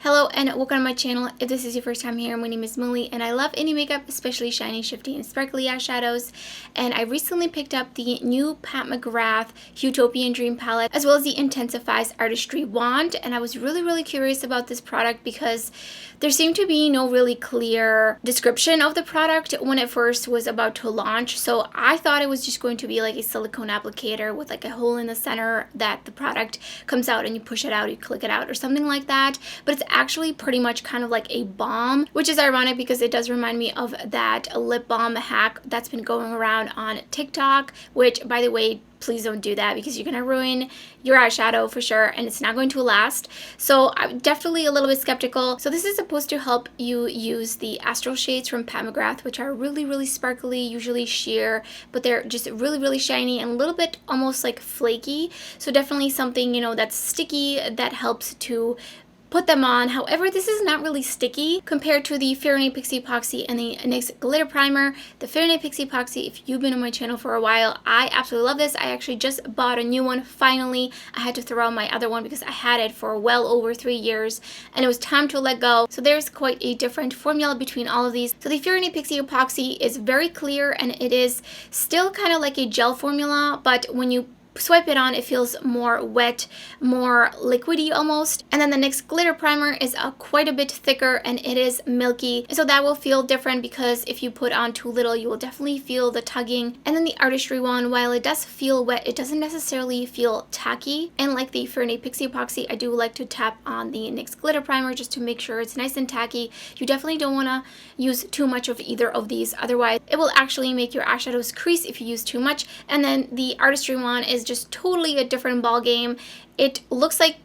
Hello and welcome to my channel. If this is your first time here, my name is Millie and I love any makeup, especially shiny, shifty, and sparkly eyeshadows. And I recently picked up the new Pat McGrath Utopian Dream palette as well as the Fetisheyes Artistry wand. And I was really curious about this product because there seemed to be no really clear description of the product when it first was about to launch. So I thought it was just going to be like a silicone applicator with like a hole in the center that the product comes out and you push it out, you click it out or something like that. But it's actually pretty much kind of like a balm, which is ironic because it does remind me of that lip balm hack that's been going around on TikTok, which, by the way, please don't do that because you're going to ruin your eyeshadow for sure and it's not going to last. So I'm definitely a little bit skeptical. So this is supposed to help you use the astral shades from Pat McGrath, which are really sparkly, usually sheer, but they're just really shiny and a little bit almost like flaky. So definitely something, you know, that's sticky that helps to put them on. However, this is not really sticky compared to the Fyrinnae Pixie Epoxy and the NYX Glitter Primer. The Fyrinnae Pixie Epoxy, if you've been on my channel for a while, I absolutely love this. I actually just bought a new one finally. I had to throw out my other one because I had it for well over 3 years and it was time to let go. So there's quite a different formula between all of these. So the Fyrinnae Pixie Epoxy is very clear and it is still kind of like a gel formula, but when you swipe it on, it feels more wet, more liquidy almost. And then the NYX Glitter Primer is quite a bit thicker and it is milky. And so that will feel different because if you put on too little, you will definitely feel the tugging. And then the Artistry one, while it does feel wet, it doesn't necessarily feel tacky. And like the Fyrinnae Pixie Epoxy, I do like to tap on the NYX Glitter Primer just to make sure it's nice and tacky. You definitely don't want to use too much of either of these, otherwise it will actually make your eyeshadows crease if you use too much. And then the Artistry one is just totally a different ball game. It looks like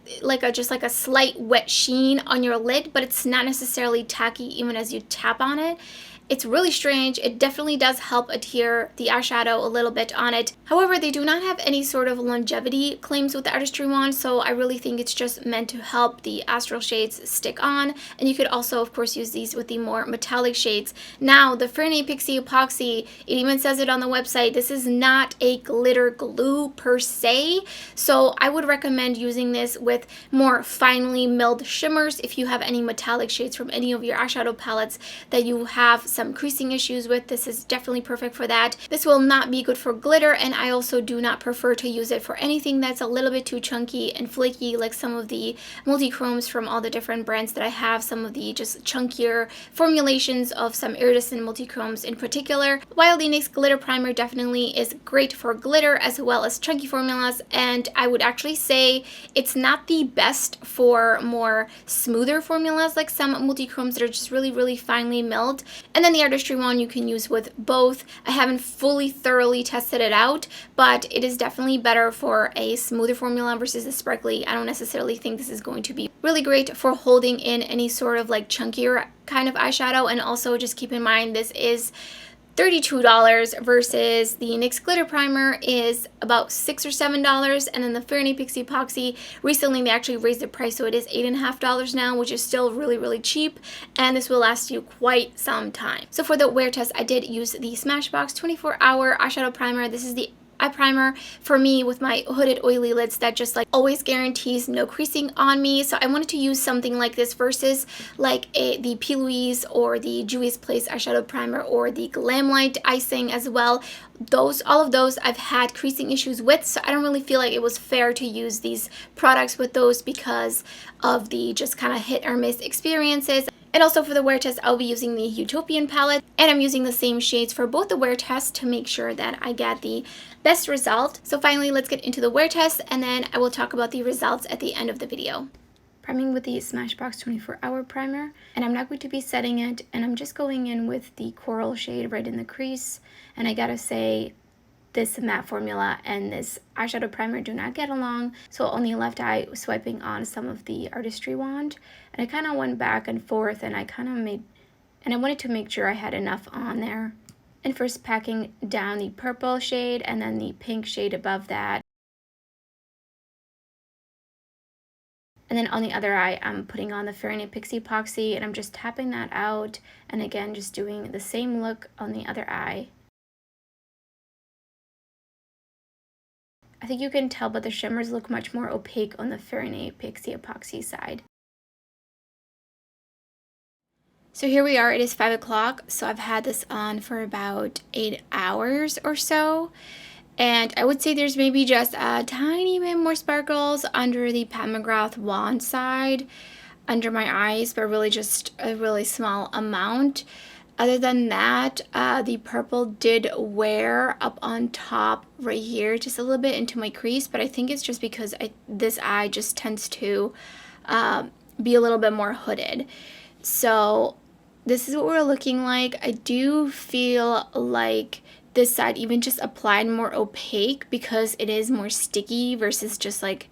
just like a slight wet sheen on your lid, but it's not necessarily tacky even as you tap on it. It's really strange. It definitely does help adhere the eyeshadow a little bit on it. However, they do not have any sort of longevity claims with the Artistry wand, so I really think it's just meant to help the astral shades stick on. And you could also, of course, use these with the more metallic shades. Now, the Fyrinnae Pixie Epoxy, it even says it on the website, this is not a glitter glue per se, so I would recommend using this with more finely milled shimmers if you have any metallic shades from any of your eyeshadow palettes that you have some creasing issues with. This is definitely perfect for that. This will not be good for glitter, and I also do not prefer to use it for anything that's a little bit too chunky and flaky, like some of the multi-chromes from all the different brands that I have, some of the just chunkier formulations of some iridescent multi-chromes in particular. While the NYX Glitter Primer definitely is great for glitter as well as chunky formulas, and I would actually say it's not the best for more smoother formulas like some multi-chromes that are just really finely milled. And then the Artistry one you can use with both. I haven't fully thoroughly tested it out, but it is definitely better for a smoother formula versus the sparkly. I don't necessarily think this is going to be really great for holding in any sort of like chunkier kind of eyeshadow. And also just keep in mind this is $32 versus the NYX Glitter Primer is about $6 or $7, and then the Fyrinnae Pixie Epoxy, recently they actually raised the price, so it is $8.50 now, which is still really cheap, and this will last you quite some time. So for the wear test, I did use the Smashbox 24-hour eyeshadow primer. This is the eye primer for me with my hooded oily lids that just like always guarantees no creasing on me. So I wanted to use something like this versus like the P. Louise or the Juvia's Place eyeshadow primer or the Glamlight icing as well. All of those I've had creasing issues with, so I don't really feel like it was fair to use these products with those because of the just kind of hit or miss experiences. And also for the wear test, I'll be using the Utopian palette, and I'm using the same shades for both the wear tests to make sure that I get the best result. So finally, let's get into the wear test, and then I will talk about the results at the end of the video. Priming with the Smashbox 24-hour primer, and I'm not going to be setting it, and I'm just going in with the coral shade right in the crease. And I gotta say, this matte formula and this eyeshadow primer do not get along, so on the left eye swiping on some of the Artistry wand, and I kind of went back and forth, and I wanted to make sure I had enough on there. And first packing down the purple shade and then the pink shade above that. And then on the other eye, I'm putting on the Fyrinnae Pixie Epoxy, and I'm just tapping that out, and again just doing the same look on the other eye. I think you can tell, but the shimmers look much more opaque on the Fyrinnae Pixie Epoxy side. So here we are, it is 5 o'clock, so I've had this on for about 8 hours or so. And I would say there's maybe just a tiny bit more sparkles under the Pat McGrath wand side, under my eyes, but really just a really small amount. Other than that, the purple did wear up on top right here, just a little bit into my crease, but I think it's just because this eye just tends to be a little bit more hooded. So this is what we're looking like. I do feel like this side even just applied more opaque because it is more sticky versus just like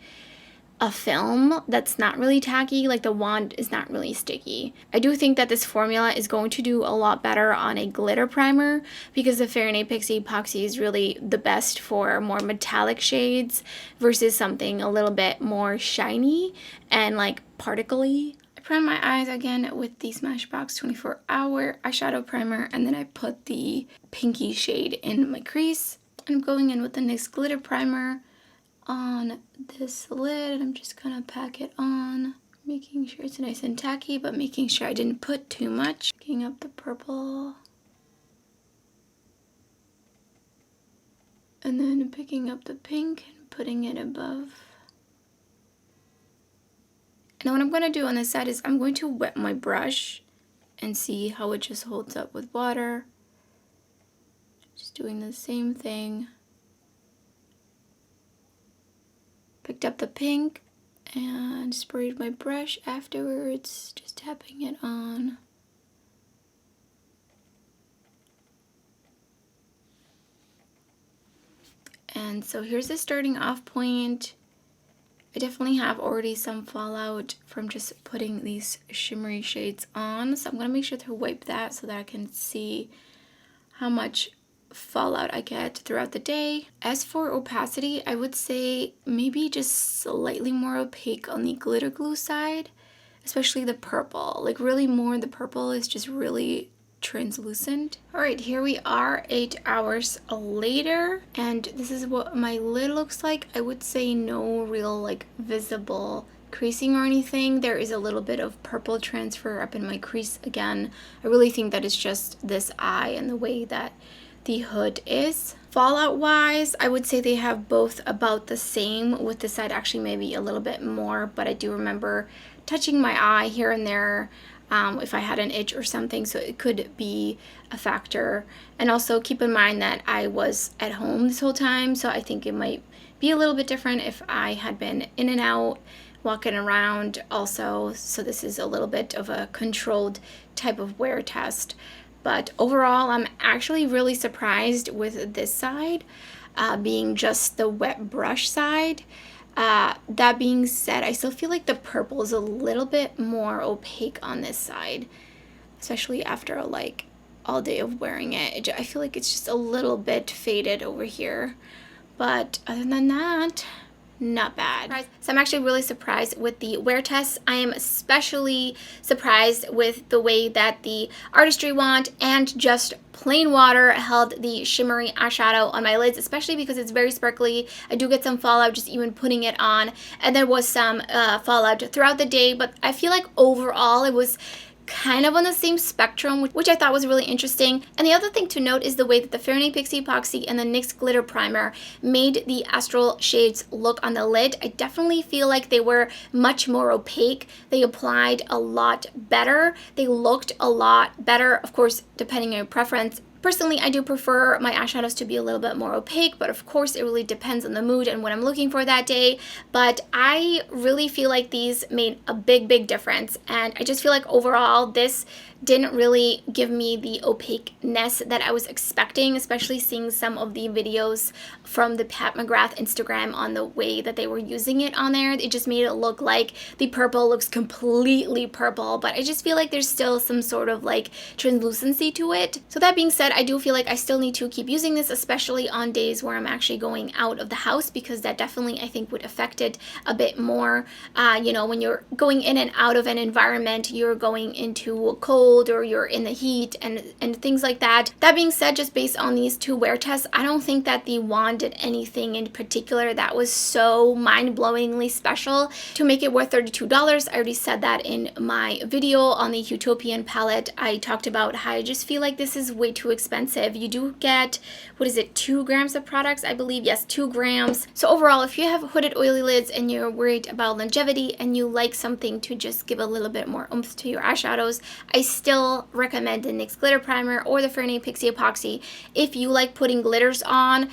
a film that's not really tacky. Like the wand is not really sticky. I do think that this formula is going to do a lot better on a glitter primer because the Fyrinnae Pixie Epoxy is really the best for more metallic shades versus something a little bit more shiny and like particly. I prime my eyes again with the Smashbox 24-hour eyeshadow primer, and then I put the pinky shade in my crease. I'm going in with the NYX glitter primer on this lid. I'm just gonna pack it on, making sure it's nice and tacky, but making sure I didn't put too much. Picking up the purple, and then picking up the pink and putting it above. And what I'm going to do on this side is I'm going to wet my brush and see how it just holds up with water. Just doing the same thing. Picked up the pink and sprayed my brush afterwards, just tapping it on. And so here's the starting off point. I definitely have already some fallout from just putting these shimmery shades on, so I'm going to make sure to wipe that so that I can see how much fallout I get throughout the day. As for opacity, I would say maybe just slightly more opaque on the glitter glue side, especially the purple. Like really more, the purple is just really translucent. Alright, here we are 8 hours later, and this is what my lid looks like. I would say no real like visible creasing or anything. There is a little bit of purple transfer up in my crease again. I really think that it's just this eye and the way that the hood is. Fallout wise, I would say they have both about the same, with this side actually maybe a little bit more, but I do remember touching my eye here and there if I had an itch or something, so it could be a factor. And also keep in mind that I was at home this whole time, so I think it might be a little bit different if I had been in and out, walking around also, so this is a little bit of a controlled type of wear test. But overall, I'm actually really surprised with this side being just the wet brush side. That being said, I still feel like the purple is a little bit more opaque on this side, especially after like all day of wearing it. I feel like it's just a little bit faded over here, but other than that, not bad. So I'm actually really surprised with the wear test. I am especially surprised with the way that the Artistry wand and just plain water held the shimmery eyeshadow on my lids, especially because it's very sparkly. I do get some fallout just even putting it on, and there was some fallout throughout the day, but I feel like overall it was kind of on the same spectrum, which I thought was really interesting. And the other thing to note is the way that the Fyrinnae Pixie Epoxy and the NYX glitter primer made the astral shades look on the lid. I definitely feel like they were much more opaque. They applied a lot better. They looked a lot better, of course, depending on your preference. Personally, I do prefer my eyeshadows to be a little bit more opaque, but of course it really depends on the mood and what I'm looking for that day. But I really feel like these made a big difference, and I just feel like overall this didn't really give me the opaqueness that I was expecting, especially seeing some of the videos from the Pat McGrath Instagram on the way that they were using it on there. It just made it look like the purple looks completely purple, but I just feel like there's still some sort of like translucency to it. So that being said, I do feel like I still need to keep using this, especially on days where I'm actually going out of the house, because that definitely I think would affect it a bit more. You know, when you're going in and out of an environment, you're going into a cold or you're in the heat and things like that. That being said, just based on these two wear tests, I don't think that the wand did anything in particular that was so mind-blowingly special to make it worth $32. I already said that in my video on the Utopian palette. I talked about how I just feel like this is way too expensive. You do get, what is it, 2 grams of products, I believe. Yes, 2 grams. So overall, if you have hooded oily lids and you're worried about longevity and you like something to just give a little bit more oomph to your eyeshadows, I still recommend the NYX glitter primer or the Fyrinnae Pixie Epoxy. If you like putting glitters on,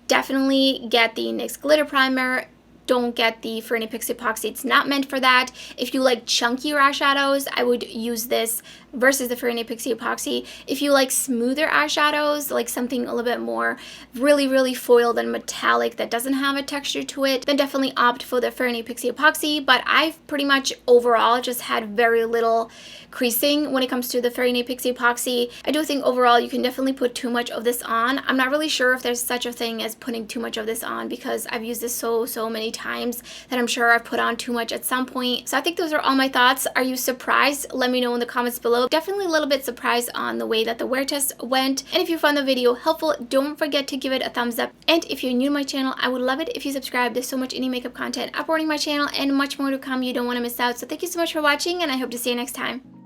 definitely get the NYX glitter primer. Don't get the Fyrinnae Pixie Epoxy. It's not meant for that. If you like chunkier eyeshadows, I would use this versus the Fyrinnae Pixie Epoxy. If you like smoother eyeshadows, like something a little bit more really foiled and metallic that doesn't have a texture to it, then definitely opt for the Fyrinnae Pixie Epoxy. But I've pretty much overall just had very little creasing when it comes to the Fyrinnae Pixie Epoxy. I do think overall you can definitely put too much of this on. I'm not really sure if there's such a thing as putting too much of this on, because I've used this so many times that I'm sure I've put on too much at some point. So I think those are all my thoughts. Are you surprised? Let me know in the comments below. Definitely a little bit surprised on the way that the wear test went. And if you found the video helpful, don't forget to give it a thumbs up. And if you're new to my channel, I would love it if you subscribe. There's so much indie makeup content uploading my channel and much more to come you don't want to miss out. So thank you so much for watching, and I hope to see you next time.